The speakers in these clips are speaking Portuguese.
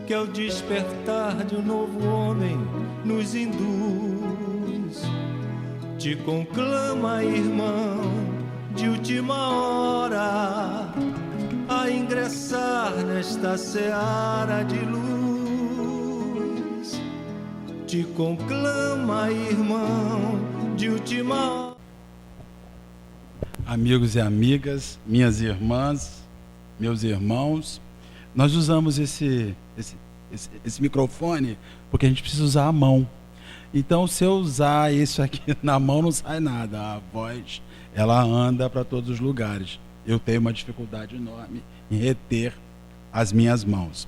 que ao despertar de um novo homem nos induz. Te conclama, irmão, de última hora, a ingressar nesta seara de luz. Te conclama, irmão, de última hora. Amigos e amigas, minhas irmãs, meus irmãos, nós usamos esse microfone porque a gente precisa usar a mão. Então, se eu usar isso aqui na mão, não sai nada. A voz, ela anda para todos os lugares. Eu tenho uma dificuldade enorme em reter as minhas mãos.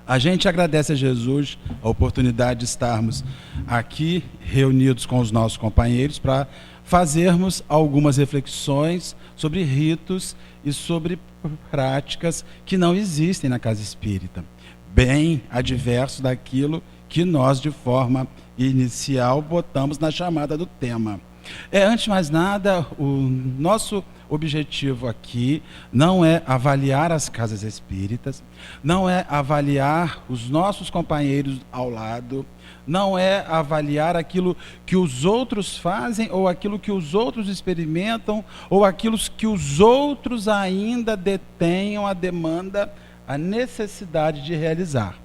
A gente agradece a Jesus a oportunidade de estarmos aqui reunidos com os nossos companheiros para fazermos algumas reflexões sobre ritos e sobre práticas que não existem na casa espírita, bem adverso daquilo que nós, de forma inicial, botamos na chamada do tema. Antes de mais nada, o nosso objetivo aqui não é avaliar as casas espíritas, não é avaliar os nossos companheiros ao lado, não é avaliar aquilo que os outros fazem, ou aquilo que os outros experimentam, ou aquilo que os outros ainda detenham a demanda, a necessidade de realizar.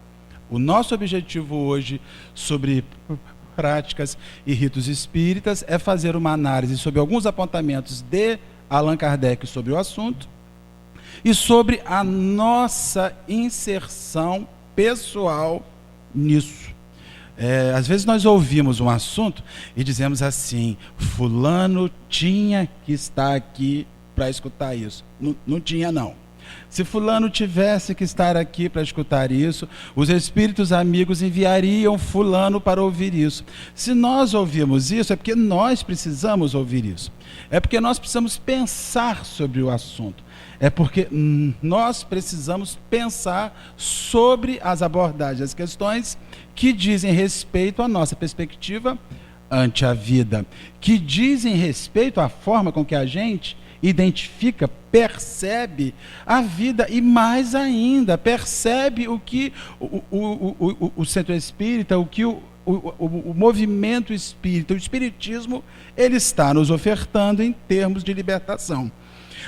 O nosso objetivo hoje sobre práticas e ritos espíritas é fazer uma análise sobre alguns apontamentos de Allan Kardec sobre o assunto e sobre a nossa inserção pessoal nisso. Às vezes nós ouvimos um assunto e dizemos assim: fulano tinha que estar aqui para escutar isso. Não tinha, não. Se fulano tivesse que estar aqui para escutar isso, os espíritos amigos enviariam fulano para ouvir isso. Se nós ouvirmos isso, é porque nós precisamos ouvir isso. É porque nós precisamos pensar sobre o assunto. É porque nós precisamos pensar sobre as abordagens, as questões que dizem respeito à nossa perspectiva ante a vida, que dizem respeito à forma com que a gente identifica, percebe a vida e, mais ainda, percebe o que o centro espírita, o que o movimento espírita, o espiritismo, ele está nos ofertando em termos de libertação.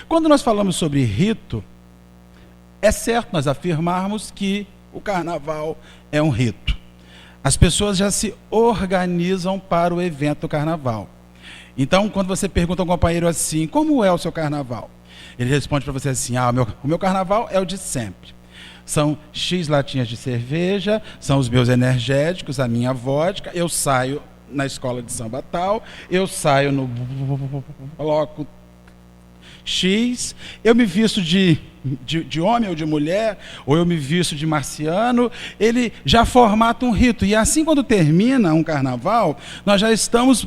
Quando nós falamos sobre rito, é certo nós afirmarmos que o carnaval é um rito. As pessoas já se organizam para o evento do carnaval. Então, quando você pergunta a um companheiro assim: como é o seu carnaval? Ele responde para você assim: o meu carnaval é o de sempre. São X latinhas de cerveja, são os meus energéticos, a minha vodka, eu saio na escola de samba tal, eu saio no bloco X, eu me visto de homem ou de mulher, ou eu me visto de marciano. Ele já formata um rito, e assim, quando termina um carnaval, nós já estamos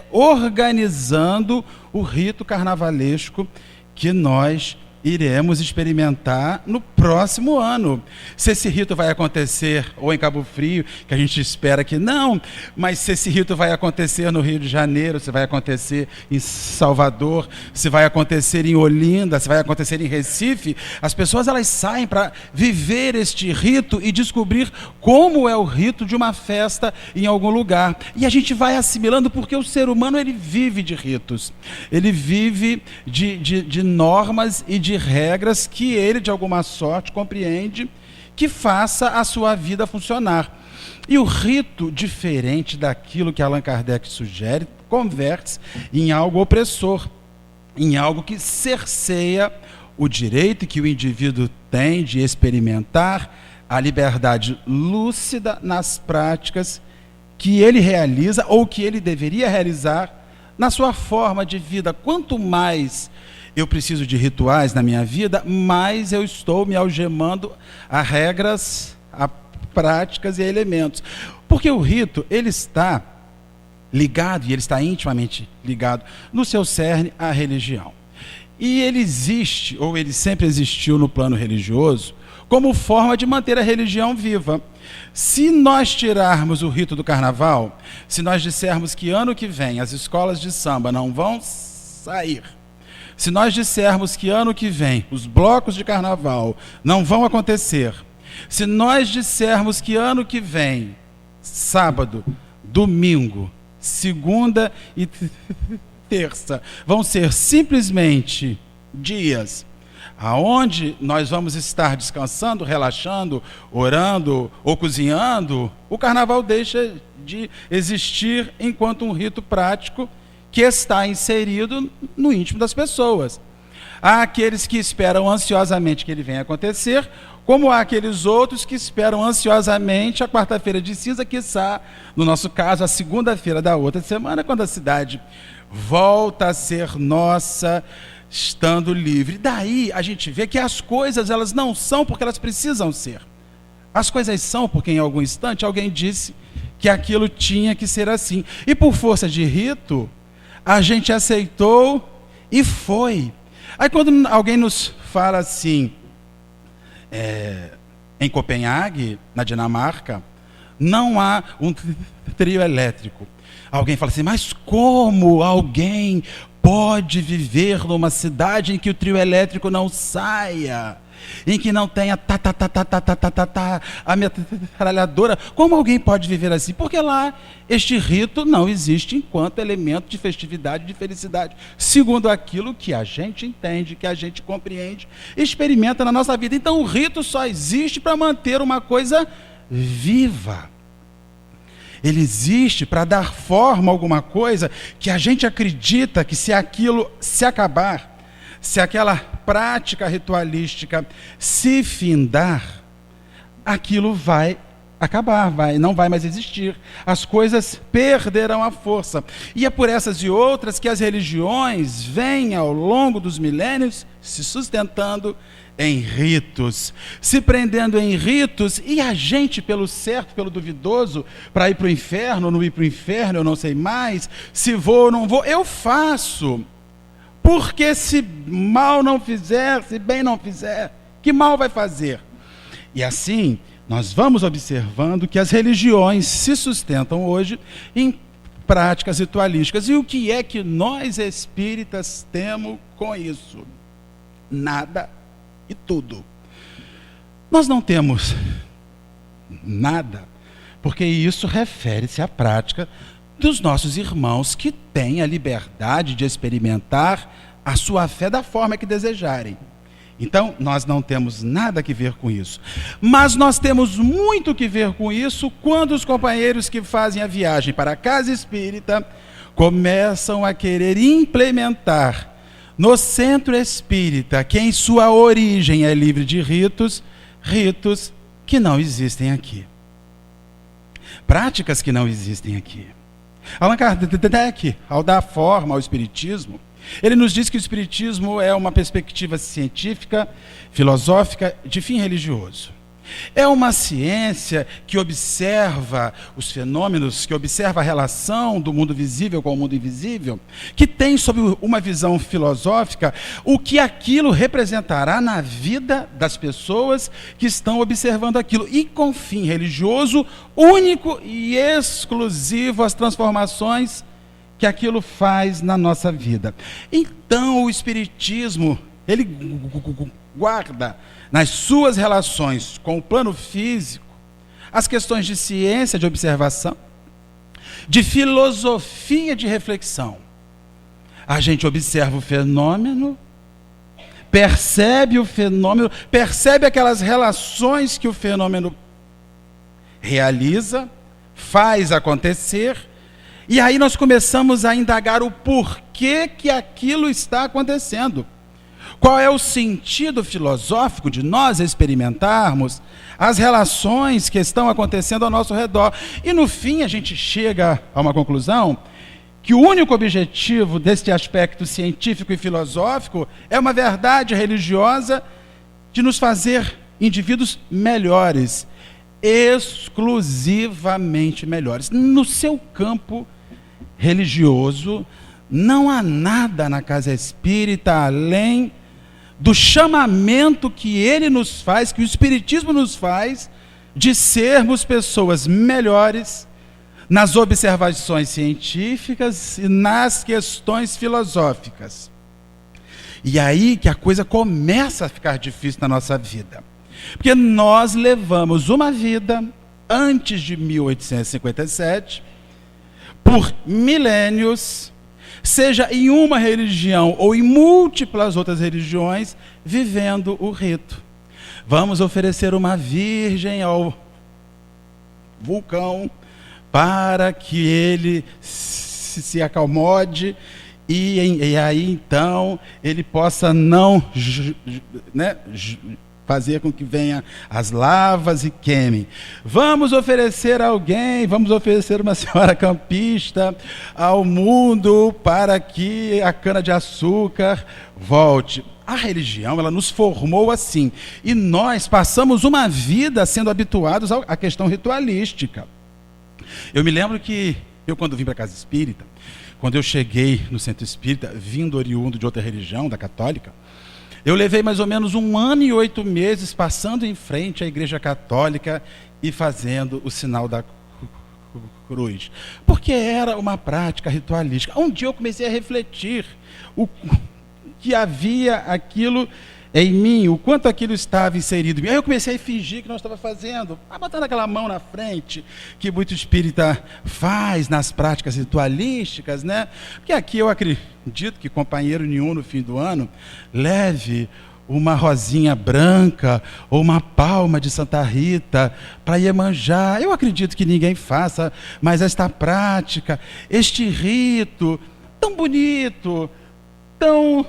organizando o rito carnavalesco que nós iremos experimentar no próximo ano. Se esse rito vai acontecer ou em Cabo Frio, que a gente espera que não, mas se esse rito vai acontecer no Rio de Janeiro, se vai acontecer em Salvador, se vai acontecer em Olinda, se vai acontecer em Recife, as pessoas, elas saem para viver este rito e descobrir como é o rito de uma festa em algum lugar. E a gente vai assimilando, porque o ser humano, ele vive de ritos, ele vive de normas e de regras que ele, de alguma sorte, compreende que faça a sua vida funcionar. E o rito, diferente daquilo que Allan Kardec sugere, converte-se em algo opressor, em algo que cerceia o direito que o indivíduo tem de experimentar a liberdade lúcida nas práticas que ele realiza ou que ele deveria realizar na sua forma de vida. Quanto mais eu preciso de rituais na minha vida, mais eu estou me algemando a regras, a práticas e a elementos. Porque o rito, ele está ligado, e ele está intimamente ligado no seu cerne à religião. E ele existe, ou ele sempre existiu no plano religioso, como forma de manter a religião viva. Se nós tirarmos o rito do carnaval, se nós dissermos que ano que vem as escolas de samba não vão sair, se nós dissermos que ano que vem os blocos de carnaval não vão acontecer, Se nós dissermos que ano que vem, sábado, domingo, segunda e terça, vão ser simplesmente dias aonde nós vamos estar descansando, relaxando, orando ou cozinhando, o carnaval deixa de existir enquanto um rito prático que está inserido no íntimo das pessoas. Há aqueles que esperam ansiosamente que ele venha acontecer, como há aqueles outros que esperam ansiosamente a quarta-feira de cinza, quiçá, no nosso caso, a segunda-feira da outra semana, quando a cidade volta a ser nossa, estando livre. Daí a gente vê que as coisas, elas não são porque elas precisam ser. As coisas são porque em algum instante alguém disse que aquilo tinha que ser assim. E por força de rito, a gente aceitou e foi. Aí quando alguém nos fala assim, em Copenhague, na Dinamarca, não há um trio elétrico. Alguém fala assim, mas como alguém pode viver numa cidade em que o trio elétrico não saia, em que não tenha a metralhadora? Como alguém pode viver assim? Porque lá este rito não existe enquanto elemento de festividade, de felicidade, segundo aquilo que a gente entende, que a gente compreende, experimenta na nossa vida. Então o rito só existe para manter uma coisa viva. Ele existe para dar forma a alguma coisa que a gente acredita que se aquilo se acabar, se aquela prática ritualística se findar, aquilo vai acabar, não vai mais existir. As coisas perderão a força. E é por essas e outras que as religiões vêm ao longo dos milênios se sustentando em ritos, se prendendo em ritos, e a gente, pelo certo, pelo duvidoso, para ir para o inferno, ou não ir para o inferno, eu não sei mais, se vou ou não vou, eu faço. Porque se mal não fizer, se bem não fizer, que mal vai fazer? E assim, nós vamos observando que as religiões se sustentam hoje em práticas ritualísticas. E o que é que nós espíritas temos com isso? Nada e tudo. Nós não temos nada, porque isso refere-se à prática dos nossos irmãos que têm a liberdade de experimentar a sua fé da forma que desejarem. Então, nós não temos nada que ver com isso. Mas nós temos muito que ver com isso quando os companheiros que fazem a viagem para a casa espírita começam a querer implementar no centro espírita, que em sua origem é livre de ritos, ritos que não existem aqui. Práticas que não existem aqui. Allan Kardec, ao dar forma ao espiritismo, ele nos diz que o espiritismo é uma perspectiva científica, filosófica, de fim religioso. É uma ciência que observa os fenômenos, que observa a relação do mundo visível com o mundo invisível, que tem, sob uma visão filosófica, o que aquilo representará na vida das pessoas que estão observando aquilo. E com fim religioso, único e exclusivo às transformações que aquilo faz na nossa vida. Então, o espiritismo, ele guarda nas suas relações com o plano físico as questões de ciência de observação, de filosofia de reflexão. A gente observa o fenômeno, percebe o fenômeno, percebe aquelas relações que o fenômeno realiza, faz acontecer, e aí nós começamos a indagar o porquê que aquilo está acontecendo. Qual é o sentido filosófico de nós experimentarmos as relações que estão acontecendo ao nosso redor? E no fim a gente chega a uma conclusão que o único objetivo deste aspecto científico e filosófico é uma verdade religiosa de nos fazer indivíduos melhores, exclusivamente melhores. No seu campo religioso, não há nada na casa espírita além do chamamento que ele nos faz, que o espiritismo nos faz, de sermos pessoas melhores nas observações científicas e nas questões filosóficas. E aí que a coisa começa a ficar difícil na nossa vida. Porque nós levamos uma vida antes de 1857, por milênios, seja em uma religião ou em múltiplas outras religiões, vivendo o rito. Vamos oferecer uma virgem ao vulcão para que ele se acomode e aí então ele possa não fazer com que venha as lavas e queimem. Vamos oferecer alguém, vamos oferecer uma senhora campista ao mundo para que a cana-de-açúcar volte. A religião, ela nos formou assim. E nós passamos uma vida sendo habituados à questão ritualística. Eu me lembro que quando vim para a Casa Espírita, quando eu cheguei no Centro Espírita, vindo oriundo de outra religião, da católica, eu levei mais ou menos 1 ano e 8 meses passando em frente à Igreja Católica e fazendo o sinal da cruz. Porque era uma prática ritualística. Um dia eu comecei a refletir o que havia aquilo em mim, o quanto aquilo estava inserido em mim. Aí eu comecei a fingir que não estava fazendo, botando aquela mão na frente, que muito espírita faz nas práticas ritualísticas, né? Porque aqui eu acredito que companheiro nenhum no fim do ano leve uma rosinha branca ou uma palma de Santa Rita para Iemanjá. Eu acredito que ninguém faça, mas esta prática, este rito tão bonito, tão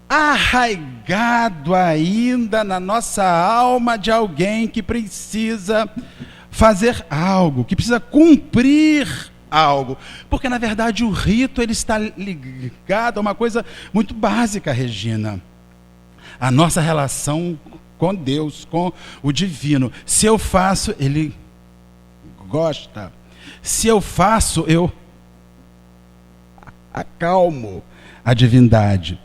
arraigado ainda na nossa alma de alguém que precisa fazer algo, que precisa cumprir algo, porque na verdade o rito ele está ligado a uma coisa muito básica, Regina, a nossa relação com Deus, com o divino. Se eu faço, ele gosta. Se eu faço, eu acalmo a divindade.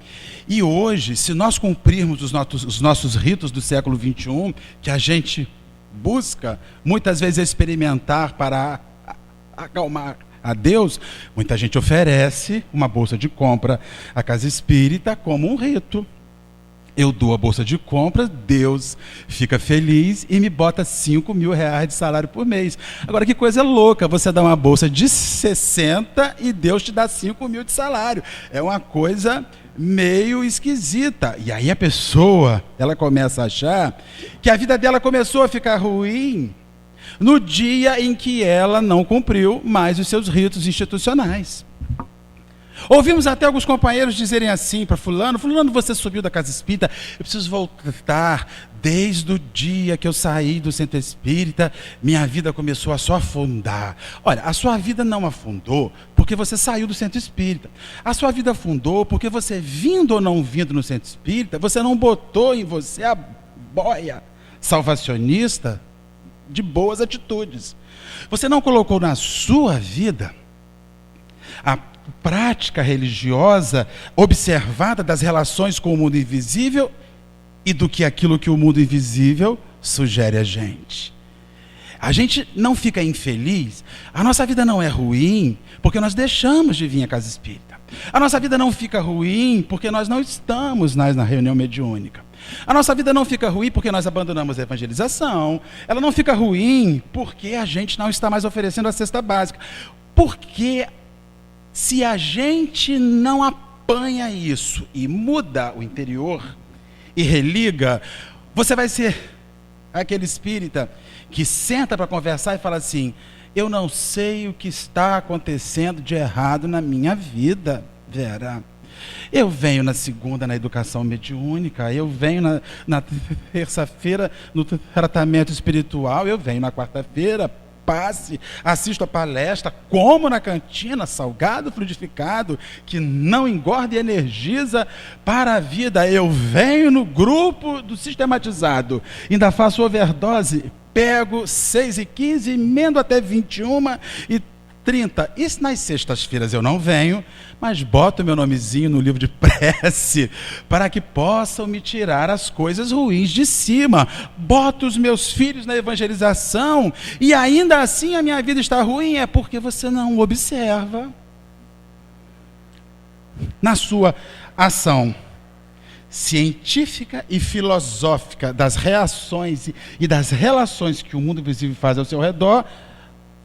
E hoje, se nós cumprirmos os nossos ritos do século XXI, que a gente busca muitas vezes experimentar para acalmar a Deus, muita gente oferece uma bolsa de compra à Casa Espírita como um rito. Eu dou a bolsa de compra, Deus fica feliz e me bota R$5.000 de salário por mês. Agora, que coisa louca, você dá uma bolsa de 60 e Deus te dá 5.000 de salário. É uma coisa meio esquisita. E aí a pessoa, ela começa a achar que a vida dela começou a ficar ruim no dia em que ela não cumpriu mais os seus ritos institucionais. Ouvimos até alguns companheiros dizerem assim para fulano, você subiu da Casa Espírita, eu preciso voltar. Desde o dia que eu saí do Centro Espírita, minha vida começou a só afundar. Olha, a sua vida não afundou porque você saiu do Centro Espírita. A sua vida afundou porque você, vindo ou não vindo no Centro Espírita, você não botou em você a boia salvacionista de boas atitudes. Você não colocou na sua vida a prática religiosa observada das relações com o mundo invisível e do que aquilo que o mundo invisível sugere a gente. A gente não fica infeliz, a nossa vida não é ruim porque nós deixamos de vir à Casa Espírita. A nossa vida não fica ruim porque nós não estamos mais na reunião mediúnica. A nossa vida não fica ruim porque nós abandonamos a evangelização. Ela não fica ruim porque a gente não está mais oferecendo a cesta básica. Porque se a gente não apanha isso e muda o interior e religa, você vai ser aquele espírita que senta para conversar e fala assim: eu não sei o que está acontecendo de errado na minha vida, Vera. Eu venho na segunda na educação mediúnica, eu venho na terça-feira no tratamento espiritual, eu venho na quarta-feira, passe, assisto a palestra, como na cantina, salgado, fluidificado, que não engorda e energiza para a vida. Eu venho no grupo do sistematizado, ainda faço overdose, pego 6h15, emendo até 21h30. Isso nas sextas-feiras eu não venho, mas boto meu nomezinho no livro de prece para que possam me tirar as coisas ruins de cima. Boto os meus filhos na evangelização e ainda assim a minha vida está ruim. É porque você não observa na sua ação. científica e filosófica das reações e das relações que o mundo visível faz ao seu redor,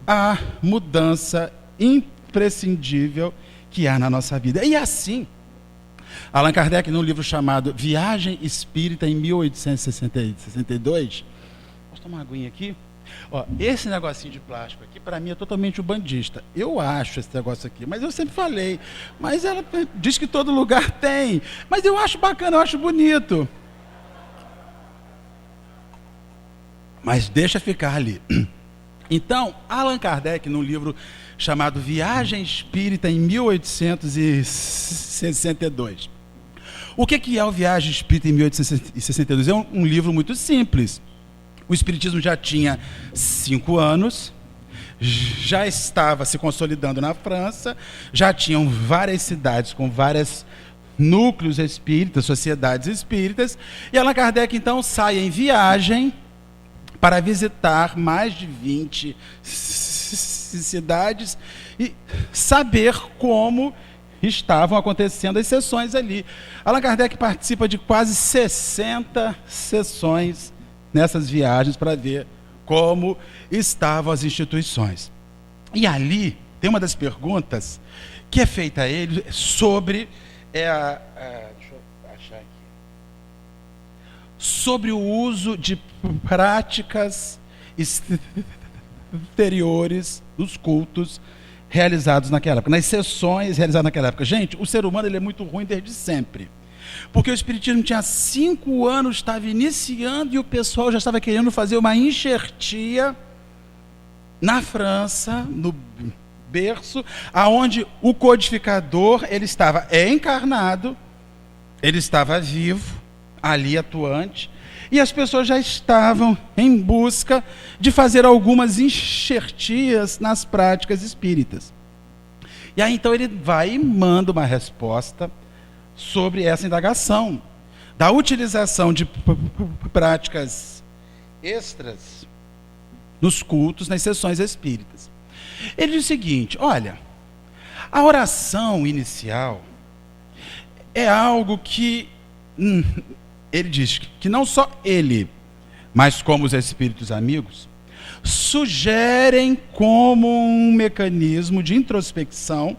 a mudança imprescindível que há na nossa vida. E assim, Allan Kardec, num livro chamado Viagem Espírita, em 1862, posso tomar uma aguinha aqui? Ó, esse negocinho de plástico aqui, para mim, é totalmente ubandista. Eu acho esse negócio aqui, mas eu sempre falei. Mas ela diz que todo lugar tem. Mas eu acho bacana, eu acho bonito. Mas deixa ficar ali. Então, Allan Kardec, num livro chamado Viagem Espírita, em 1862. O que é o Viagem Espírita em 1862? É um livro muito simples. O Espiritismo já tinha 5 anos, já estava se consolidando na França, já tinham várias cidades com vários núcleos espíritas, sociedades espíritas, e Allan Kardec então sai em viagem para visitar mais de 20 cidades e saber como estavam acontecendo as sessões ali. Allan Kardec participa de quase 60 sessões nessas viagens para ver como estavam as instituições. E ali tem uma das perguntas que é feita a ele sobre deixa eu achar aqui, sobre o uso de práticas exteriores dos cultos realizados naquela época, nas sessões realizadas naquela época. Gente, o ser humano ele é muito ruim desde sempre. Porque o Espiritismo tinha 5 anos, estava iniciando e o pessoal já estava querendo fazer uma enxertia na França, no berço, aonde o codificador ele estava encarnado, ele estava vivo, ali atuante, e as pessoas já estavam em busca de fazer algumas enxertias nas práticas espíritas. E aí então ele vai e manda uma resposta sobre essa indagação da utilização de práticas extras nos cultos, nas sessões espíritas. Ele diz o seguinte: olha, a oração inicial é algo que ele diz que não só ele, mas como os espíritos amigos sugerem como um mecanismo de introspecção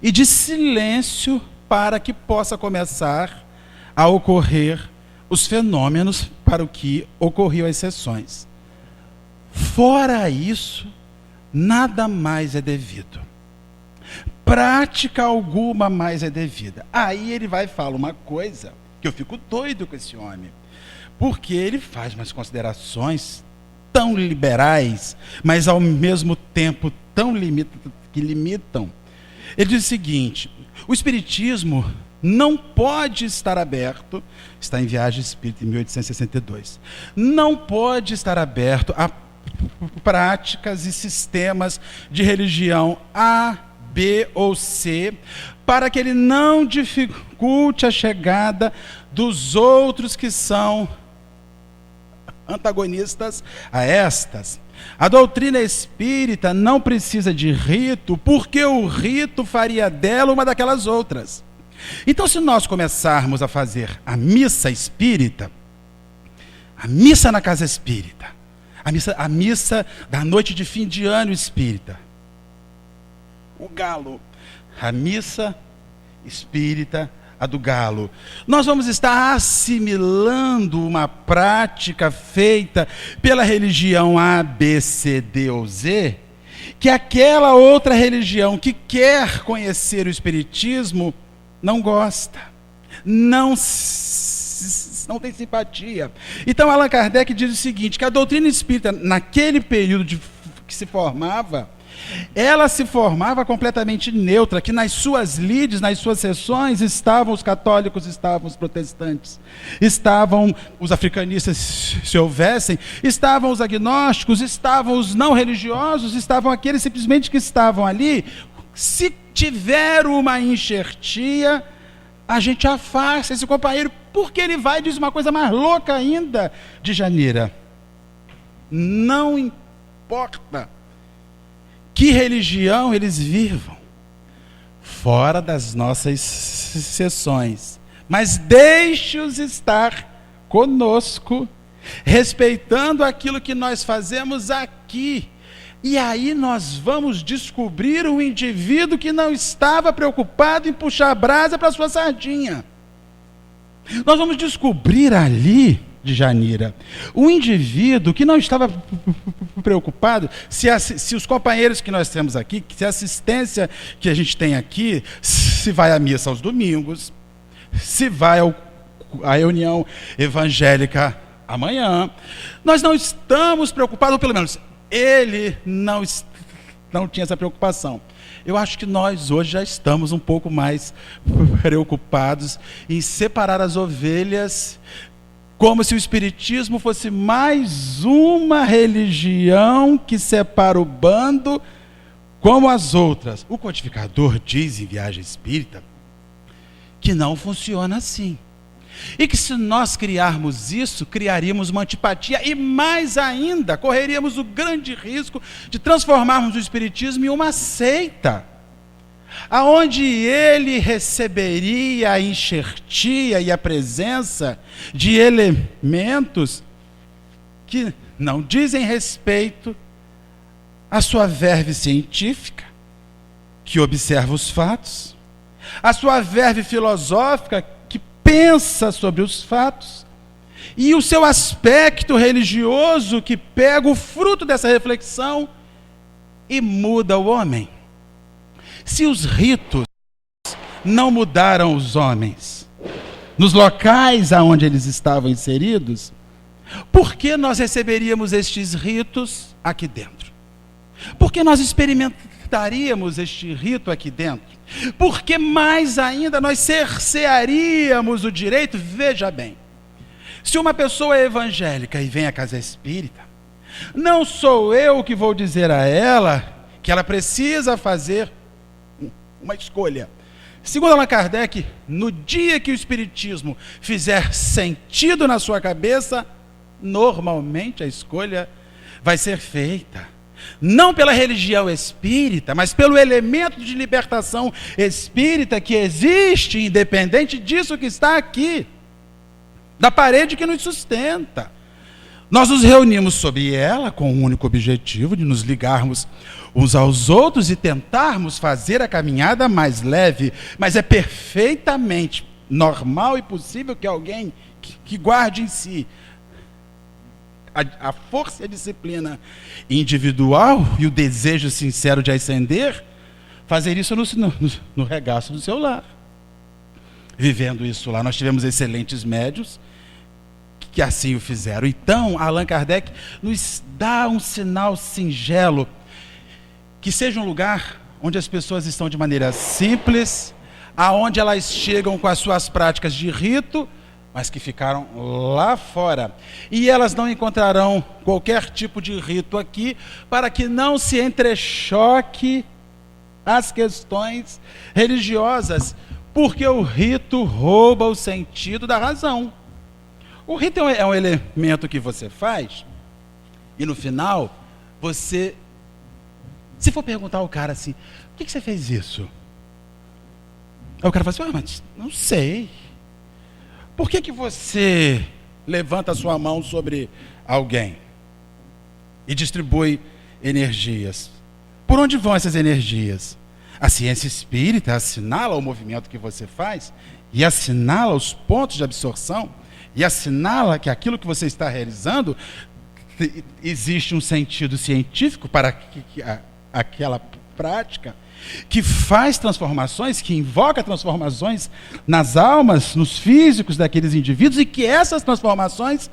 e de silêncio para que possa começar a ocorrer os fenômenos para o que ocorriam as sessões. Fora isso, nada mais é devido. Prática alguma mais é devida. Aí ele vai falar uma coisa que eu fico doido com esse homem, porque ele faz umas considerações tão liberais, mas ao mesmo tempo tão que limitam. Ele diz o seguinte: o Espiritismo não pode estar aberto, está em Viagem Espírita em 1862, não pode estar aberto a práticas e sistemas de religião A, B ou C, para que ele não dificulte a chegada dos outros que são antagonistas a estas. A doutrina espírita não precisa de rito, porque o rito faria dela uma daquelas outras. Então, se nós começarmos a fazer a missa espírita, a missa na casa espírita, a missa da noite de fim de ano espírita, o galo, a missa espírita, a do galo, nós vamos estar assimilando uma prática feita pela religião A, B, C, D ou Z, que aquela outra religião que quer conhecer o Espiritismo não gosta, não tem simpatia. Então Allan Kardec diz o seguinte, que a doutrina espírita, naquele período que se formava, ela se formava completamente neutra, que nas suas lides, nas suas sessões, estavam os católicos, estavam os protestantes, estavam os africanistas, se houvessem, estavam os agnósticos, estavam os não religiosos, estavam aqueles simplesmente que estavam ali. Se tiver uma enxertia, a gente afasta esse companheiro, porque ele vai e diz uma coisa mais louca ainda, Djanira: não importa que religião eles vivam, fora das nossas sessões, mas deixe-os estar conosco, respeitando aquilo que nós fazemos aqui. E aí nós vamos descobrir um indivíduo que não estava preocupado em puxar a brasa para a sua sardinha. Nós vamos descobrir ali, Djanira, um indivíduo que não estava preocupado se os companheiros que nós temos aqui, se a assistência que a gente tem aqui, se vai à missa aos domingos, se vai à reunião evangélica amanhã. Nós não estamos preocupados, ou pelo menos ele não tinha essa preocupação. Eu acho que nós hoje já estamos um pouco mais preocupados em separar as ovelhas, como se o Espiritismo fosse mais uma religião que separa o bando como as outras. O codificador diz em Viagem Espírita que não funciona assim. E que se nós criarmos isso, criaríamos uma antipatia e mais ainda, correríamos o grande risco de transformarmos o Espiritismo em uma seita, aonde ele receberia a enxertia e a presença de elementos que não dizem respeito à sua verve científica, que observa os fatos, à sua verve filosófica, pensa sobre os fatos, e o seu aspecto religioso que pega o fruto dessa reflexão e muda o homem. Se os ritos não mudaram os homens nos locais aonde eles estavam inseridos, por que nós receberíamos estes ritos aqui dentro? Por que nós experimentaríamos este rito aqui dentro? Porque mais ainda nós cercearíamos o direito. Veja bem, se uma pessoa é evangélica e vem à casa espírita, não sou eu que vou dizer a ela que ela precisa fazer uma escolha. Segundo Allan Kardec, no dia que o espiritismo fizer sentido na sua cabeça, normalmente a escolha vai ser feita. Não pela religião espírita, mas pelo elemento de libertação espírita que existe, independente disso que está aqui, da parede que nos sustenta. Nós nos reunimos sob ela com o único objetivo de nos ligarmos uns aos outros e tentarmos fazer a caminhada mais leve, mas é perfeitamente normal e possível que alguém que guarde em si a força e a disciplina individual e o desejo sincero de ascender, fazer isso no regaço do seu lar. Vivendo isso lá, nós tivemos excelentes médios que assim o fizeram. Então, Allan Kardec nos dá um sinal singelo, que seja um lugar onde as pessoas estão de maneira simples, aonde elas chegam com as suas práticas de rito, mas que ficaram lá fora. E elas não encontrarão qualquer tipo de rito aqui, para que não se entrechoque as questões religiosas, porque o rito rouba o sentido da razão. O rito é um elemento que você faz, e no final, você, se for perguntar ao cara assim, por que você fez isso? Aí o cara fala assim, mas não sei. Por que você levanta a sua mão sobre alguém e distribui energias? Por onde vão essas energias? A ciência espírita assinala o movimento que você faz e assinala os pontos de absorção e assinala que aquilo que você está realizando existe um sentido científico para aquela prática, que faz transformações, que invoca transformações nas almas, nos físicos daqueles indivíduos, e que essas transformações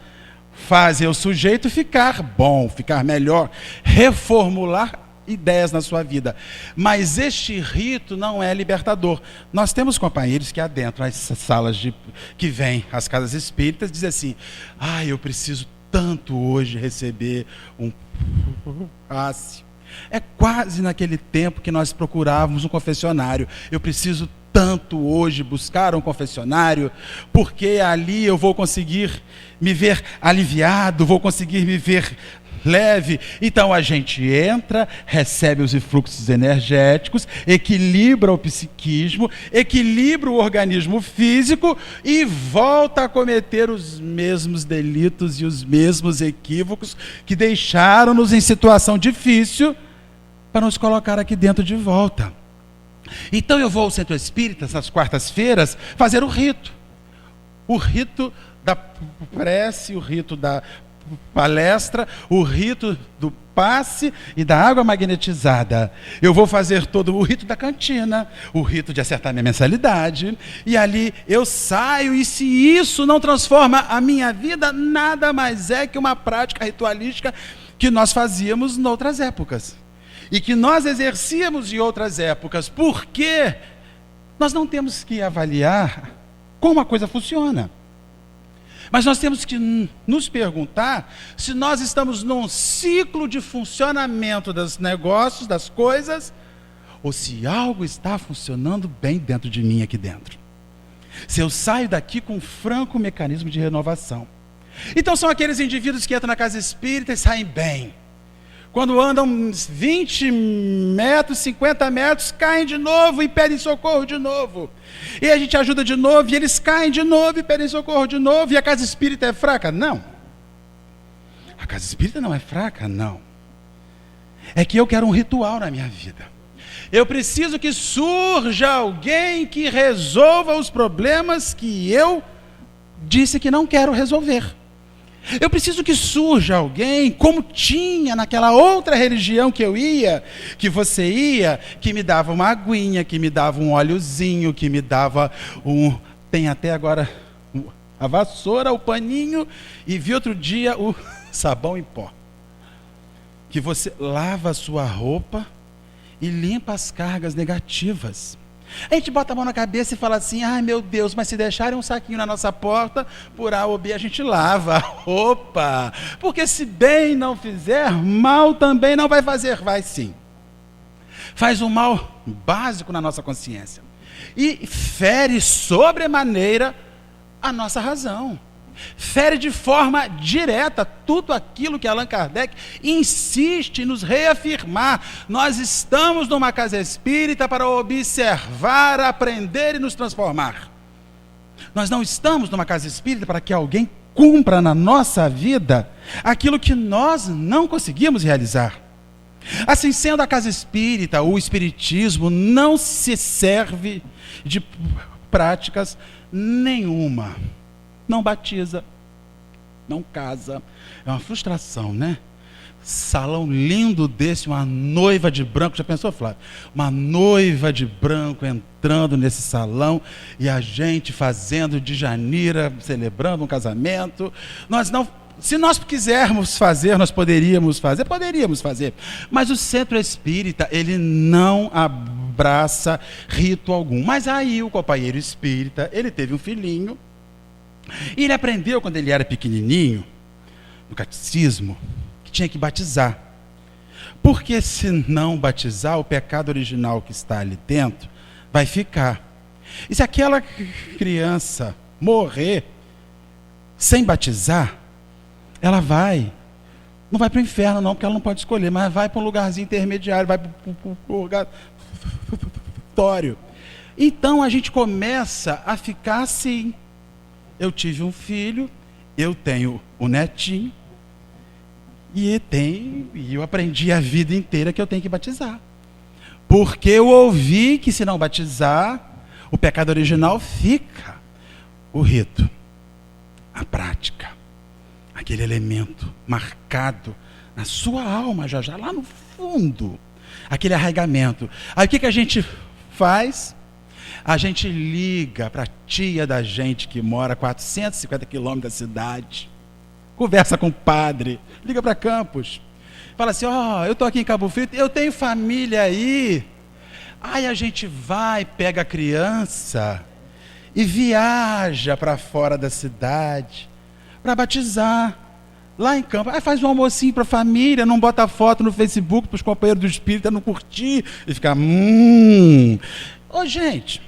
fazem o sujeito ficar bom, ficar melhor, reformular ideias na sua vida. Mas este rito não é libertador. Nós temos companheiros que adentram as salas que vêm às casas espíritas, dizem assim, eu preciso tanto hoje receber um passe. É quase naquele tempo que nós procurávamos um confessionário. Eu preciso tanto hoje buscar um confessionário, porque ali eu vou conseguir me ver aliviado, vou conseguir me ver leve. Então a gente entra, recebe os influxos energéticos, equilibra o psiquismo, equilibra o organismo físico e volta a cometer os mesmos delitos e os mesmos equívocos que deixaram-nos em situação difícil para nos colocar aqui dentro de volta. Então eu vou ao Centro Espírita, nas quartas-feiras, fazer o rito. O rito da prece, o rito da palestra, o rito do passe e da água magnetizada. Eu vou fazer todo o rito da cantina, o rito de acertar minha mensalidade, e ali eu saio, e se isso não transforma a minha vida, nada mais é que uma prática ritualística que nós fazíamos em outras épocas. E que nós exercíamos em outras épocas, porque nós não temos que avaliar como a coisa funciona. Mas nós temos que nos perguntar se nós estamos num ciclo de funcionamento dos negócios, das coisas, ou se algo está funcionando bem dentro de mim aqui dentro. Se eu saio daqui com um franco mecanismo de renovação. Então são aqueles indivíduos que entram na casa espírita e saem bem. Quando andam 20 metros, 50 metros, caem de novo e pedem socorro de novo. E a gente ajuda de novo, e eles caem de novo e pedem socorro de novo. E a casa espírita é fraca? Não. A casa espírita não é fraca? Não. É que eu quero um ritual na minha vida. Eu preciso que surja alguém que resolva os problemas que eu disse que não quero resolver. Eu preciso que surja alguém, como tinha naquela outra religião que eu ia, que você ia, que me dava uma aguinha, que me dava um óleozinho, que me dava tem até agora a vassoura, o paninho, e vi outro dia o sabão em pó. Que você lava a sua roupa e limpa as cargas negativas. A gente bota a mão na cabeça e fala assim: ai meu Deus, mas se deixarem um saquinho na nossa porta, por A ou B a gente lava a roupa. Porque se bem não fizer, mal também não vai fazer. Vai sim. Faz um mal básico na nossa consciência. E fere sobremaneira a nossa razão. Fere de forma direta tudo aquilo que Allan Kardec insiste em nos reafirmar. Nós estamos numa casa espírita para observar, aprender e nos transformar. Nós não estamos numa casa espírita para que alguém cumpra na nossa vida aquilo que nós não conseguimos realizar. Assim sendo, a casa espírita, o espiritismo, não se serve de práticas nenhuma. Não batiza, não casa. É uma frustração, né? Salão lindo desse, uma noiva de branco. Já pensou, Flávio? Uma noiva de branco entrando nesse salão e a gente fazendo de Janira, celebrando um casamento. Se nós quisermos fazer, nós poderíamos fazer. Mas o Centro Espírita, ele não abraça rito algum. Mas aí o companheiro espírita, ele teve um filhinho. E ele aprendeu, quando ele era pequenininho, no catecismo, que tinha que batizar. Porque se não batizar, o pecado original que está ali dentro vai ficar. E se aquela criança morrer sem batizar, ela não vai para o inferno não, porque ela não pode escolher, mas vai para um lugarzinho intermediário, vai para o purgatório. Então a gente começa a ficar assim. Eu tive um filho, eu tenho um netinho, e eu aprendi a vida inteira que eu tenho que batizar. Porque eu ouvi que se não batizar, o pecado original fica. O rito, a prática, aquele elemento marcado na sua alma, já lá no fundo, aquele arraigamento. Aí o que a gente faz? A gente liga para a tia da gente que mora a 450 quilômetros da cidade, conversa com o padre, liga para Campos, fala assim: eu estou aqui em Cabo Frio, eu tenho família aí. Aí a gente vai, pega a criança e viaja para fora da cidade para batizar. Lá em Campos, aí faz um almocinho para a família, não bota foto no Facebook para os companheiros do espírita não curtir e ficar Ô gente,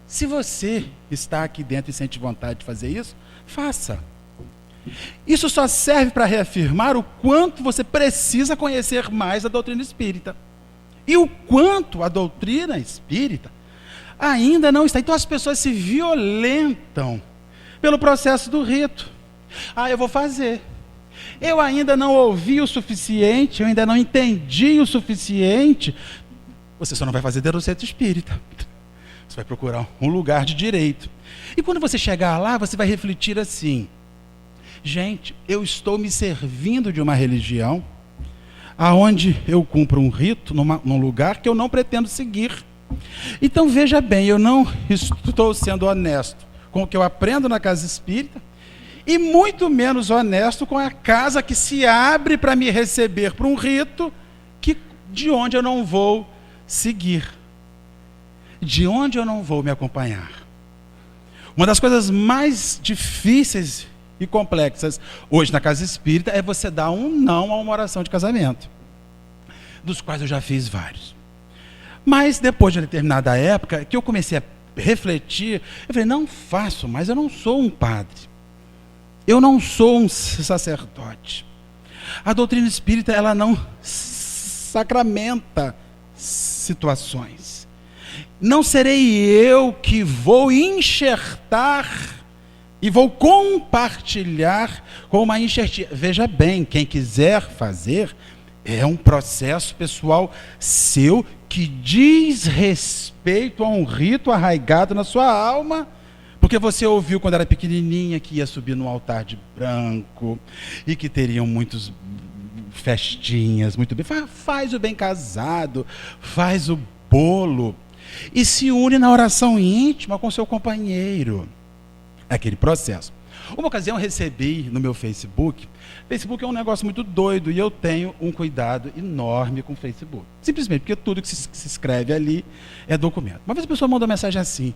se você está aqui dentro e sente vontade de fazer isso, faça. Isso só serve para reafirmar o quanto você precisa conhecer mais a doutrina espírita. E o quanto a doutrina espírita ainda não está. Então as pessoas se violentam pelo processo do rito. Eu vou fazer. Eu ainda não ouvi o suficiente, eu ainda não entendi o suficiente. Você só não vai fazer dentro do centro espírita. Você vai procurar um lugar de direito. E quando você chegar lá, você vai refletir assim: gente, eu estou me servindo de uma religião aonde eu cumpro um rito num lugar que eu não pretendo seguir. Então veja bem, eu não estou sendo honesto com o que eu aprendo na casa espírita e muito menos honesto com a casa que se abre para me receber para um rito de onde eu não vou seguir, de onde eu não vou me acompanhar. Uma das coisas mais difíceis e complexas hoje na casa espírita é você dar um não a uma oração de casamento, dos quais eu já fiz vários. Mas depois de uma determinada época que eu comecei a refletir, eu falei: não faço, mas eu não sou um padre, eu não sou um sacerdote. A doutrina espírita, ela não sacramenta situações. Não serei eu que vou enxertar e vou compartilhar com uma enxertia. Veja bem, quem quiser fazer, é um processo pessoal seu que diz respeito a um rito arraigado na sua alma, porque você ouviu quando era pequenininha que ia subir num altar de branco e que teriam muitas festinhas, muito bem. Faz o bem casado, faz o bolo e se une na oração íntima com seu companheiro. Aquele processo. Uma ocasião eu recebi no meu Facebook. Facebook é um negócio muito doido e eu tenho um cuidado enorme com o Facebook. Simplesmente porque tudo que se escreve ali é documento. Uma vez a pessoa mandou uma mensagem assim: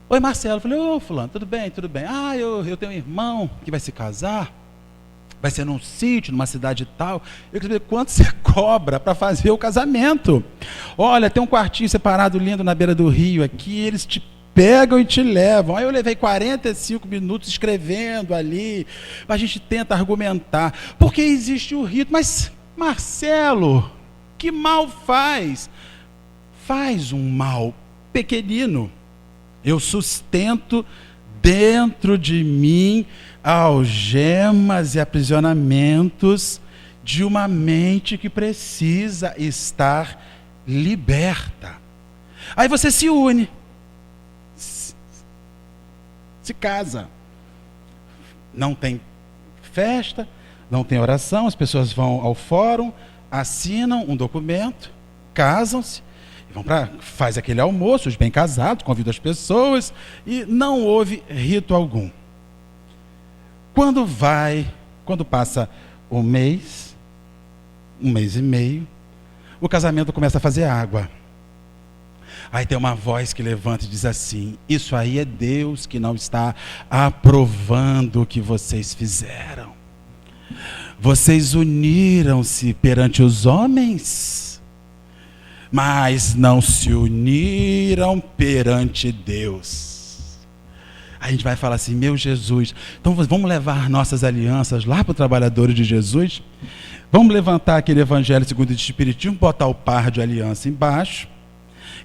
oi Marcelo. Eu falei: ô fulano, tudo bem, tudo bem. Eu tenho um irmão que vai se casar, vai ser num sítio, numa cidade tal. Eu queria saber quanto você cobra para fazer o casamento. Olha, tem um quartinho separado lindo na beira do rio aqui, eles te pegam e te levam. Aí eu levei 45 minutos escrevendo ali, a gente tenta argumentar, porque existe o rito. Mas Marcelo, que mal faz? Faz um mal pequenino. Eu sustento dentro de mim algemas e aprisionamentos de uma mente que precisa estar liberta. Aí você se une, se casa. Não tem festa, não tem oração, as pessoas vão ao fórum, assinam um documento, casam-se, faz aquele almoço, os bem casados, convidam as pessoas e não houve rito algum. Quando passa um mês e meio, o casamento começa a fazer água. Aí tem uma voz que levanta e diz assim: isso aí é Deus que não está aprovando o que vocês fizeram. Vocês uniram-se perante os homens, mas não se uniram perante Deus. Aí a gente vai falar assim: meu Jesus, então vamos levar nossas alianças lá para o trabalhador de Jesus? Vamos levantar aquele evangelho segundo o Espiritismo, botar o par de aliança embaixo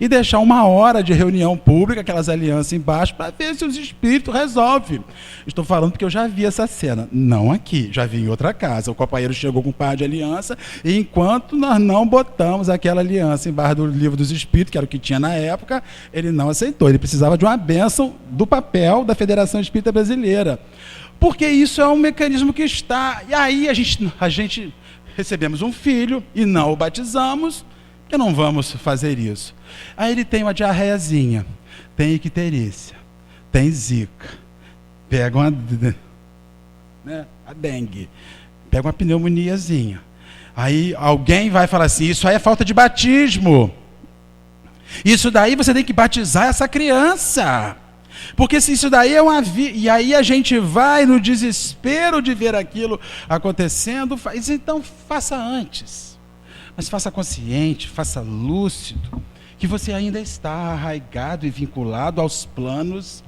e deixar 1 hora de reunião pública, aquelas alianças embaixo, para ver se os espíritos resolvem. Estou falando porque eu já vi essa cena. Não aqui, já vi em outra casa. O companheiro chegou com um par de aliança, e enquanto nós não botamos aquela aliança embaixo do livro dos espíritos, que era o que tinha na época, ele não aceitou. Ele precisava de uma bênção do papel da Federação Espírita Brasileira. Porque isso é um mecanismo que está... E aí a gente recebemos um filho e não o batizamos, que não vamos fazer isso. Aí ele tem uma diarreiazinha, tem icterícia, tem zika, pega a dengue, pega uma pneumoniazinha. Aí alguém vai falar assim: isso aí é falta de batismo. Isso daí você tem que batizar essa criança. Porque se isso daí é uma vida, e aí a gente vai no desespero de ver aquilo acontecendo, então faça antes. Mas faça consciente, faça lúcido, que você ainda está arraigado e vinculado aos planos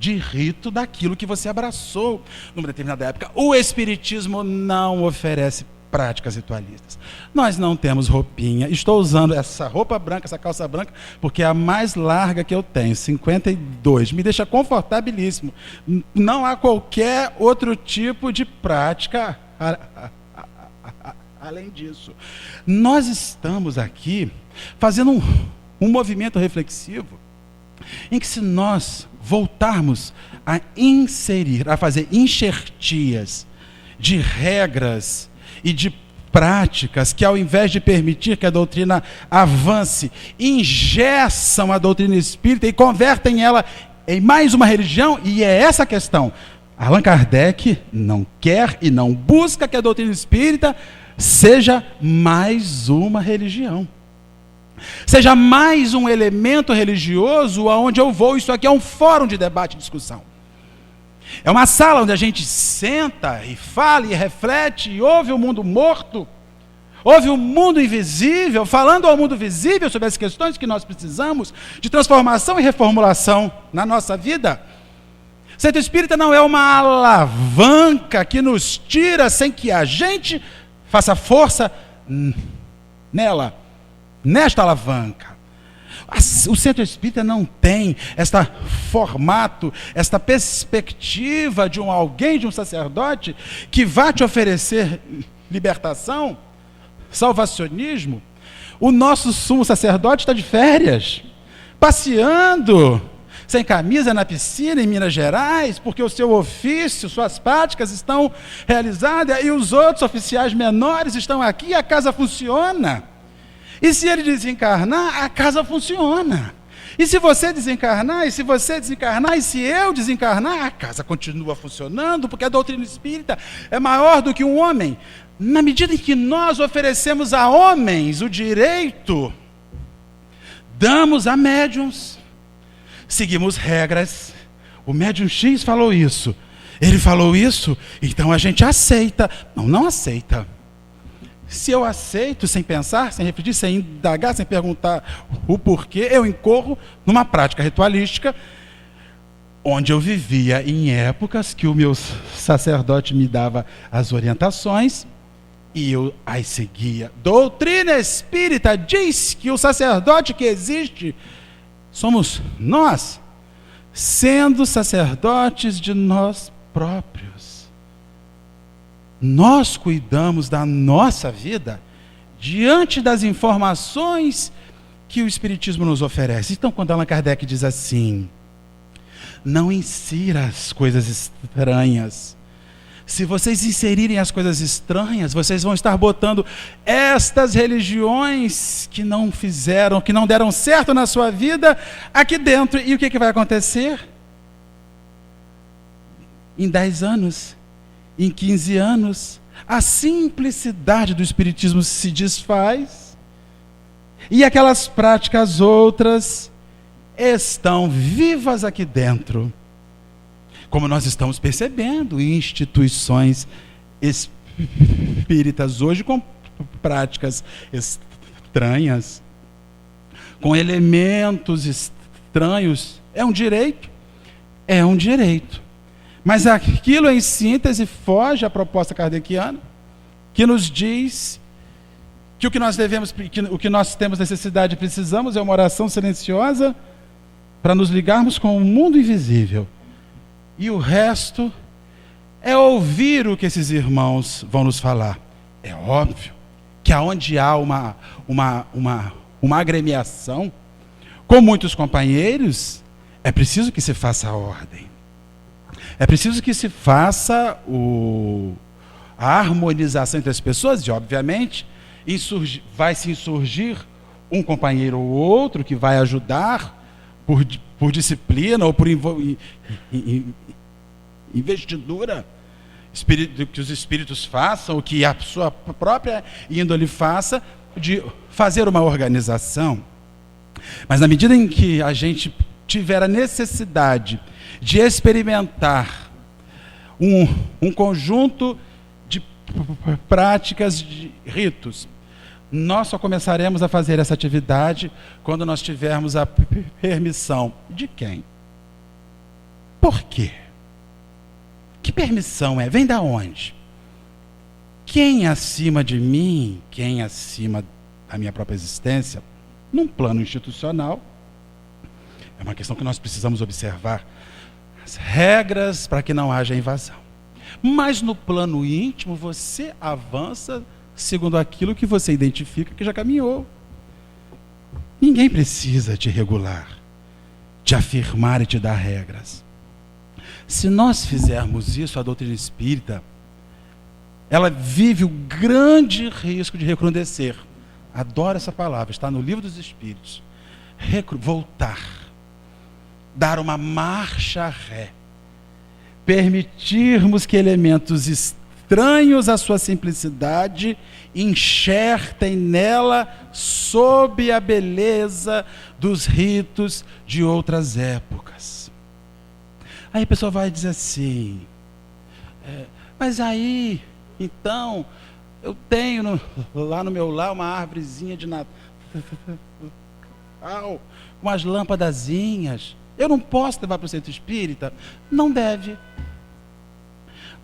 de rito daquilo que você abraçou numa determinada época. O Espiritismo não oferece práticas ritualistas. Nós não temos roupinha. Estou usando essa roupa branca, essa calça branca, porque é a mais larga que eu tenho, 52. Me deixa confortabilíssimo. Não há qualquer outro tipo de prática além disso. Nós estamos aqui fazendo um movimento reflexivo em que, se nós voltarmos a inserir, a fazer enxertias de regras e de práticas que, ao invés de permitir que a doutrina avance, engessam a doutrina espírita e convertem ela em mais uma religião, e é essa a questão. Allan Kardec não quer e não busca que a doutrina espírita seja mais uma religião, seja mais um elemento religioso aonde eu vou. Isso aqui é um fórum de debate e discussão. É uma sala onde a gente senta e fala e reflete e ouve o mundo morto, ouve o mundo invisível, falando ao mundo visível sobre as questões que nós precisamos de transformação e reformulação na nossa vida. Centro Espírita não é uma alavanca que nos tira sem que a gente faça força nela, nesta alavanca. O Centro Espírita não tem este formato, esta perspectiva de alguém, de um sacerdote, que vai te oferecer libertação, salvacionismo. O nosso sumo sacerdote está de férias, passeando, sem camisa na piscina em Minas Gerais, porque o seu ofício, suas práticas estão realizadas, e os outros oficiais menores estão aqui e a casa funciona. E se ele desencarnar, a casa funciona. E se você desencarnar, e se você desencarnar, e se eu desencarnar, a casa continua funcionando, porque a doutrina espírita é maior do que um homem. Na medida em que nós oferecemos a homens o direito, damos a médiuns, seguimos regras. O médium X falou isso, ele falou isso, então a gente aceita. Não aceita. Se eu aceito sem pensar, sem refletir, sem indagar, sem perguntar o porquê, eu incorro numa prática ritualística, onde eu vivia em épocas que o meu sacerdote me dava as orientações e eu as seguia. Doutrina espírita diz que o sacerdote que existe somos nós, sendo sacerdotes de nós próprios. Nós cuidamos da nossa vida diante das informações que o Espiritismo nos oferece. Então, quando Allan Kardec diz assim: não insira as coisas estranhas. Se vocês inserirem as coisas estranhas, vocês vão estar botando estas religiões que não fizeram, que não deram certo na sua vida, aqui dentro. E o que vai acontecer? Em 10 anos, em 15 anos, a simplicidade do Espiritismo se desfaz e aquelas práticas outras estão vivas aqui dentro. Como nós estamos percebendo em instituições espíritas hoje com práticas estranhas, com elementos estranhos. É um direito? É um direito. Mas aquilo, em síntese, foge à proposta kardeciana, que nos diz que o que nós devemos, o que nós temos necessidade e precisamos é uma oração silenciosa para nos ligarmos com o mundo invisível. E o resto é ouvir o que esses irmãos vão nos falar. É óbvio que aonde há uma agremiação com muitos companheiros, é preciso que se faça a ordem. É preciso que se faça a harmonização entre as pessoas, e obviamente vai se insurgir um companheiro ou outro que vai ajudar por disciplina ou por investidura, que os espíritos façam, o que a sua própria índole faça, de fazer uma organização. Mas na medida em que a gente tiver a necessidade de experimentar um conjunto de práticas, de ritos, nós só começaremos a fazer essa atividade quando nós tivermos a permissão de quem? Por quê? Que permissão é? Vem da onde? Quem acima de mim, quem acima da minha própria existência, num plano institucional, é uma questão que nós precisamos observar as regras para que não haja invasão. Mas no plano íntimo, você avança segundo aquilo que você identifica que já caminhou. Ninguém precisa te regular, te afirmar e te dar regras. Se nós fizermos isso, a doutrina espírita, ela vive o grande risco de recrudescer. Adoro essa palavra, está no Livro dos Espíritos. Voltar, dar uma marcha ré, permitirmos que elementos estranhos à sua simplicidade enxertem nela sob a beleza dos ritos de outras épocas. Aí a pessoa vai dizer assim, mas aí, então, eu tenho lá no meu lar uma árvorezinha de Natal, com as lâmpadazinhas. Eu não posso levar para o centro espírita? Não deve.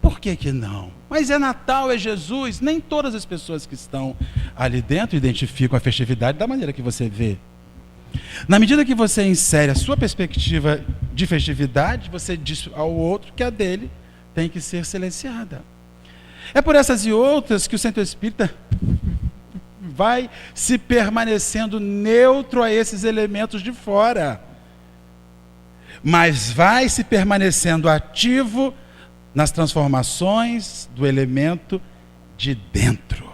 Por que que não? Mas é Natal, é Jesus. Nem todas as pessoas que estão ali dentro identificam a festividade da maneira que você vê. Na medida que você insere a sua perspectiva de festividade, você diz ao outro que a dele tem que ser silenciada. É por essas e outras que o centro espírita vai se permanecendo neutro a esses elementos de fora, mas vai se permanecendo ativo nas transformações do elemento de dentro,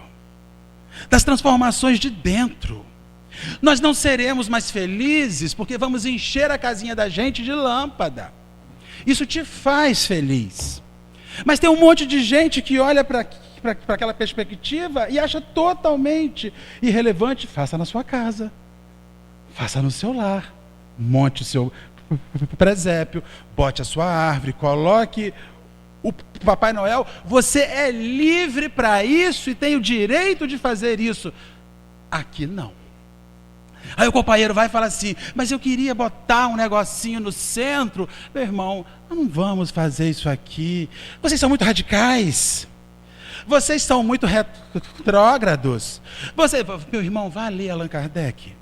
das transformações de dentro. Nós não seremos mais felizes porque vamos encher a casinha da gente de lâmpada. Isso te faz feliz. Mas tem um monte de gente que olha para aquela perspectiva e acha totalmente irrelevante. Faça na sua casa, faça no seu lar, monte o seu presépio, bote a sua árvore, coloque o Papai Noel. Você é livre para isso e tem o direito de fazer isso. Aqui não. Aí o companheiro vai e fala assim, mas eu queria botar um negocinho no centro. Meu irmão, nós não vamos fazer isso aqui. Vocês são muito radicais. Vocês são muito retrógrados. Meu irmão, vá ler Allan Kardec.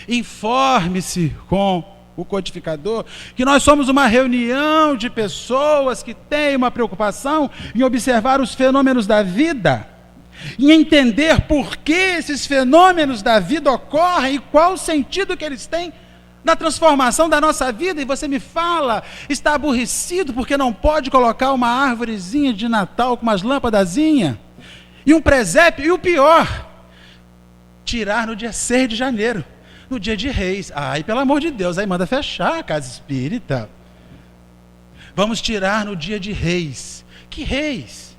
Informe-se com o codificador que nós somos uma reunião de pessoas que têm uma preocupação em observar os fenômenos da vida, em entender por que esses fenômenos da vida ocorrem e qual o sentido que eles têm na transformação da nossa vida. E você me fala, está aborrecido porque não pode colocar uma árvorezinha de Natal com umas lâmpadazinhas e um presépio, e o pior, tirar no dia 6 de janeiro, no dia de Reis. Ai, pelo amor de Deus, aí manda fechar a casa espírita. Vamos tirar no dia de Reis. Que Reis?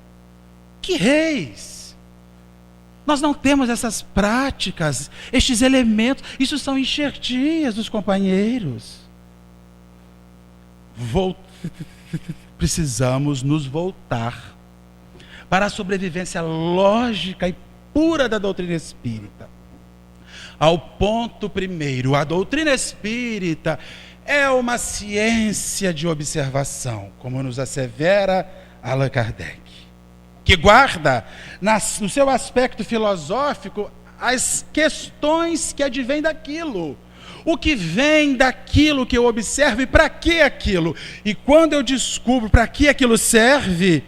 Que Reis? Nós não temos essas práticas, estes elementos. Isso são enxertias dos companheiros. Precisamos nos voltar para a sobrevivência lógica e pura da doutrina espírita. Ao ponto primeiro, a doutrina espírita é uma ciência de observação, como nos assevera Allan Kardec, que guarda no seu aspecto filosófico as questões que advêm daquilo, o que vem daquilo que eu observo e para que aquilo. E quando eu descubro para que aquilo serve,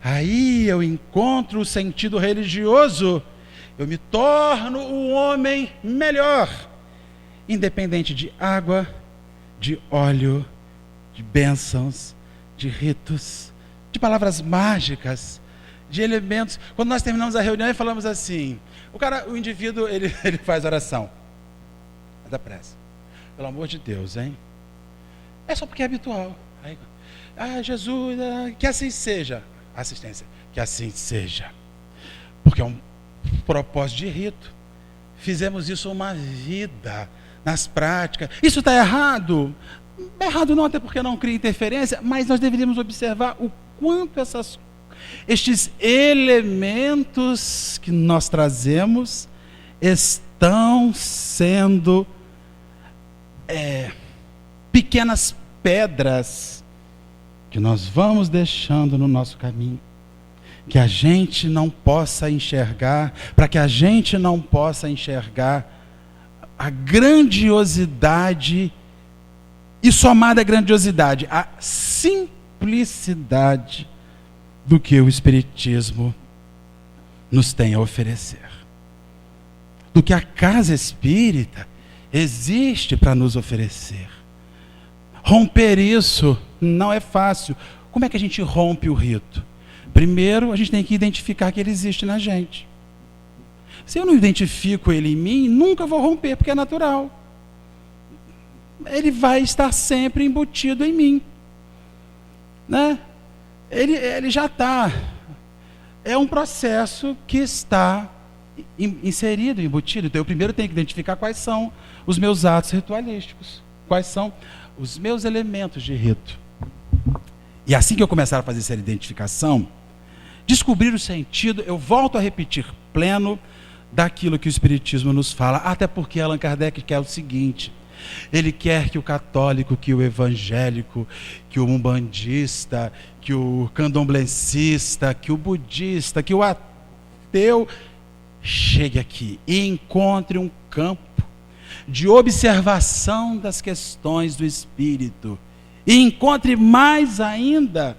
aí eu encontro o sentido religioso, eu me torno um homem melhor, independente de água, de óleo, de bênçãos, de ritos, de palavras mágicas, de elementos. Quando nós terminamos a reunião e falamos assim, o indivíduo, ele faz oração, da prece. Pelo amor de Deus, hein? É só porque é habitual. Aí, Jesus, que assim seja. Assistência, que assim seja. Porque é um propósito de rito. Fizemos isso uma vida, nas práticas. Isso está errado? Errado não, até porque não cria interferência, mas nós deveríamos observar o quanto estes elementos que nós trazemos estão sendo pequenas pedras que nós vamos deixando no nosso caminho, que a gente não possa enxergar, para que a gente não possa enxergar a grandiosidade e, somada à grandiosidade, a simplicidade do que o Espiritismo nos tem a oferecer, do que a casa espírita existe para nos oferecer. Romper isso não é fácil. Como é que a gente rompe o rito? Primeiro, a gente tem que identificar que ele existe na gente. Se eu não identifico ele em mim, nunca vou romper, porque é natural. Ele vai estar sempre embutido em mim, né? Ele já está. É um processo que está inserido, embutido. Então, eu primeiro tenho que identificar quais são os meus atos ritualísticos, quais são os meus elementos de rito. E assim que eu começar a fazer essa identificação, descobrir o sentido, eu volto a repetir pleno daquilo que o Espiritismo nos fala, até porque Allan Kardec quer o seguinte: ele quer que o católico, que o evangélico, que o umbandista, que o candomblessista, que o budista, que o ateu chegue aqui e encontre um campo de observação das questões do espírito. E encontre mais ainda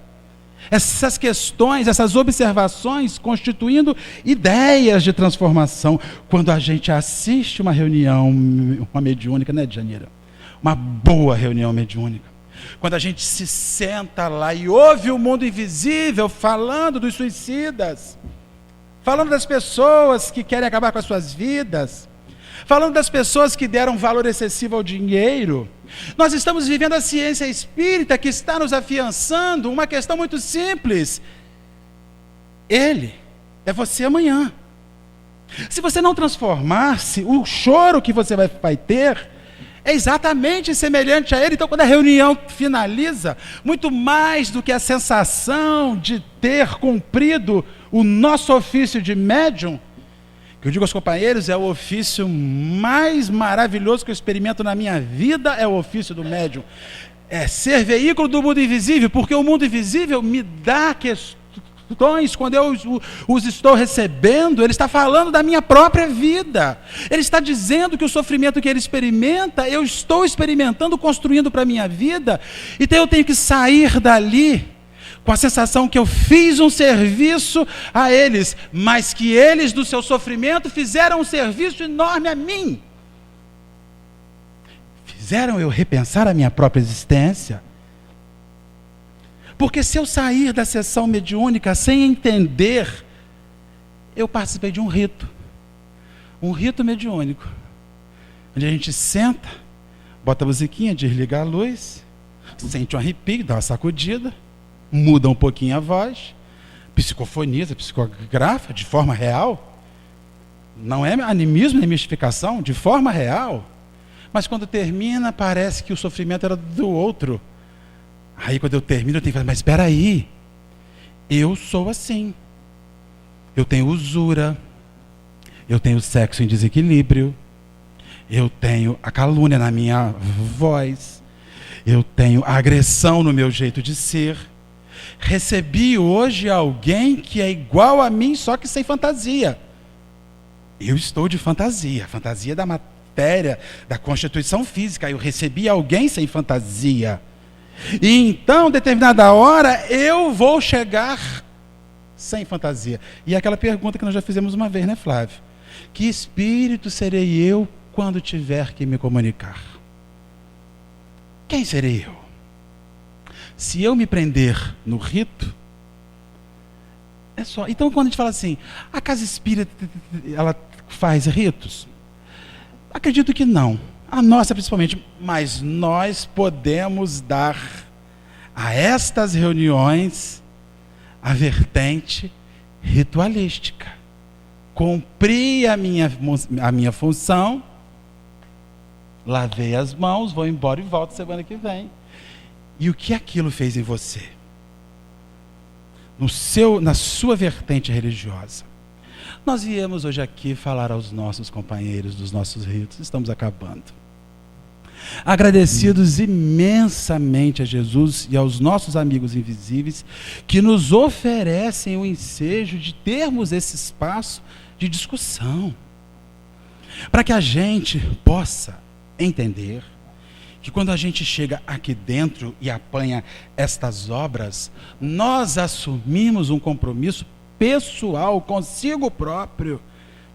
essas questões, essas observações constituindo ideias de transformação. Quando a gente assiste uma reunião, uma mediúnica, né, Djanira? Uma boa reunião mediúnica. Quando a gente se senta lá e ouve o mundo invisível falando dos suicidas, falando das pessoas que querem acabar com as suas vidas, falando das pessoas que deram valor excessivo ao dinheiro. Nós estamos vivendo a ciência espírita que está nos afiançando uma questão muito simples. Ele é você amanhã. Se você não transformar-se, o choro que você vai ter é exatamente semelhante a ele. Então, quando a reunião finaliza, muito mais do que a sensação de ter cumprido o nosso ofício de médium, que eu digo aos companheiros, é o ofício mais maravilhoso que eu experimento na minha vida, é o ofício do médium. É ser veículo do mundo invisível, porque o mundo invisível me dá questões, quando eu os estou recebendo, ele está falando da minha própria vida. Ele está dizendo que o sofrimento que ele experimenta, eu estou experimentando, construindo para a minha vida. Então eu tenho que sair dali com a sensação que eu fiz um serviço a eles, mas que eles, do seu sofrimento, fizeram um serviço enorme a mim. Fizeram eu repensar a minha própria existência. Porque se eu sair da sessão mediúnica sem entender, eu participei de um rito mediúnico, onde a gente senta, bota a musiquinha, desliga a luz, sente um arrepio, dá uma sacudida, muda um pouquinho a voz, psicofoniza, psicografa de forma real. Não é animismo nem mistificação, de forma real. Mas quando termina, parece que o sofrimento era do outro. Aí quando eu termino, eu tenho que falar, mas espera aí, eu sou assim. Eu tenho usura, eu tenho sexo em desequilíbrio, eu tenho a calúnia na minha voz, eu tenho a agressão no meu jeito de ser. Recebi hoje alguém que é igual a mim, só que sem fantasia. Eu estou de fantasia, fantasia da matéria, da constituição física. Eu recebi alguém sem fantasia. E então, determinada hora, eu vou chegar sem fantasia. E é aquela pergunta que nós já fizemos uma vez, né, Flávio? Que espírito serei eu quando tiver que me comunicar? Quem serei eu? Se eu me prender no rito, é só. Então, quando a gente fala assim, a casa espírita, ela faz ritos? Acredito que não. A nossa, principalmente. Mas nós podemos dar a estas reuniões a vertente ritualística. Cumpri a minha função, lavei as mãos, vou embora e volto semana que vem. E o que aquilo fez em você? Na sua vertente religiosa. Nós viemos hoje aqui falar aos nossos companheiros dos nossos ritos. Estamos acabando. agradecidos imensamente a Jesus e aos nossos amigos invisíveis que nos oferecem o ensejo de termos esse espaço de discussão, para que a gente possa entender que quando a gente chega aqui dentro e apanha estas obras, nós assumimos um compromisso pessoal consigo próprio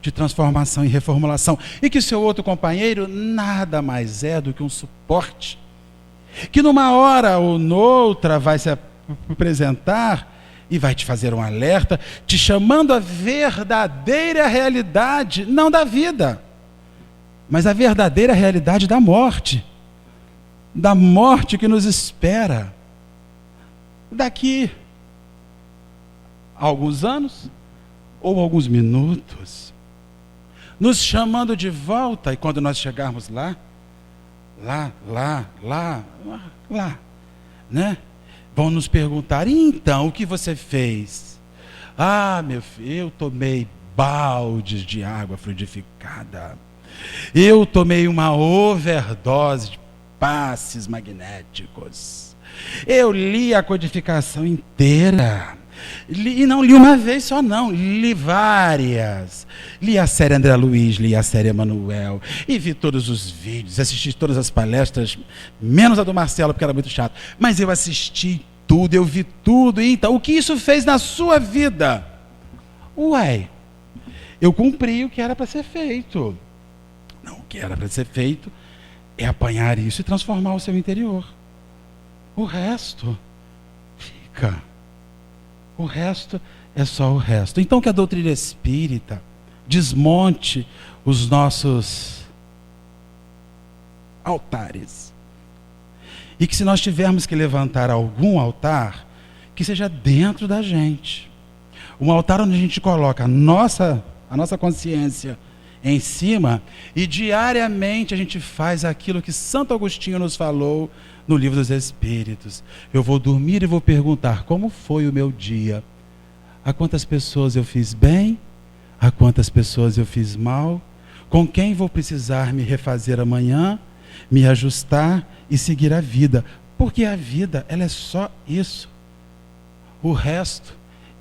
de transformação e reformulação, e que seu outro companheiro nada mais é do que um suporte, que numa hora ou noutra vai se apresentar e vai te fazer um alerta, te chamando à verdadeira realidade, não da vida, mas a verdadeira realidade da morte que nos espera daqui a alguns anos ou alguns minutos, nos chamando de volta, e quando nós chegarmos lá, né? Vão nos perguntar: então, o que você fez? Ah, meu filho, eu tomei baldes de água fluidificada. Eu tomei uma overdose de passes magnéticos. Eu li a codificação inteira. E não li uma vez só não, li várias. Li a série André Luiz, li a série Emanuel, e vi todos os vídeos, assisti todas as palestras, menos a do Marcelo, porque era muito chato. Mas eu assisti tudo, eu vi tudo. E então, o que isso fez na sua vida? Ué, eu cumpri o que era para ser feito. Não, o que era para ser feito é apanhar isso e transformar o seu interior. O resto fica. O resto é só o resto. Então que a doutrina espírita desmonte os nossos altares. E que se nós tivermos que levantar algum altar, que seja dentro da gente. Um altar onde a gente coloca a nossa consciência em cima e diariamente a gente faz aquilo que Santo Agostinho nos falou no Livro dos Espíritos. Eu vou dormir e vou perguntar: como foi o meu dia? A quantas pessoas eu fiz bem? A quantas pessoas eu fiz mal? Com quem vou precisar me refazer amanhã? Me ajustar e seguir a vida? Porque a vida, ela é só isso. O resto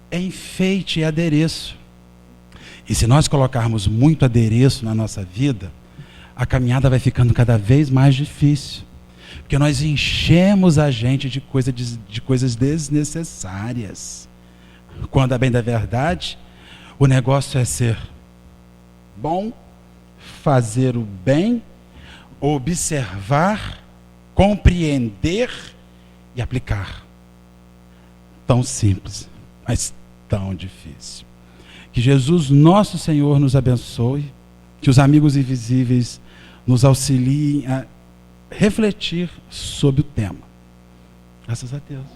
é enfeite e adereço. E se nós colocarmos muito adereço na nossa vida, a caminhada vai ficando cada vez mais difícil. Porque nós enchemos a gente de coisas desnecessárias. Quando, a bem da verdade, o negócio é ser bom, fazer o bem, observar, compreender e aplicar. Tão simples, mas tão difícil. Que Jesus, nosso Senhor, nos abençoe, que os amigos invisíveis nos auxiliem a refletir sobre o tema. Graças a Deus.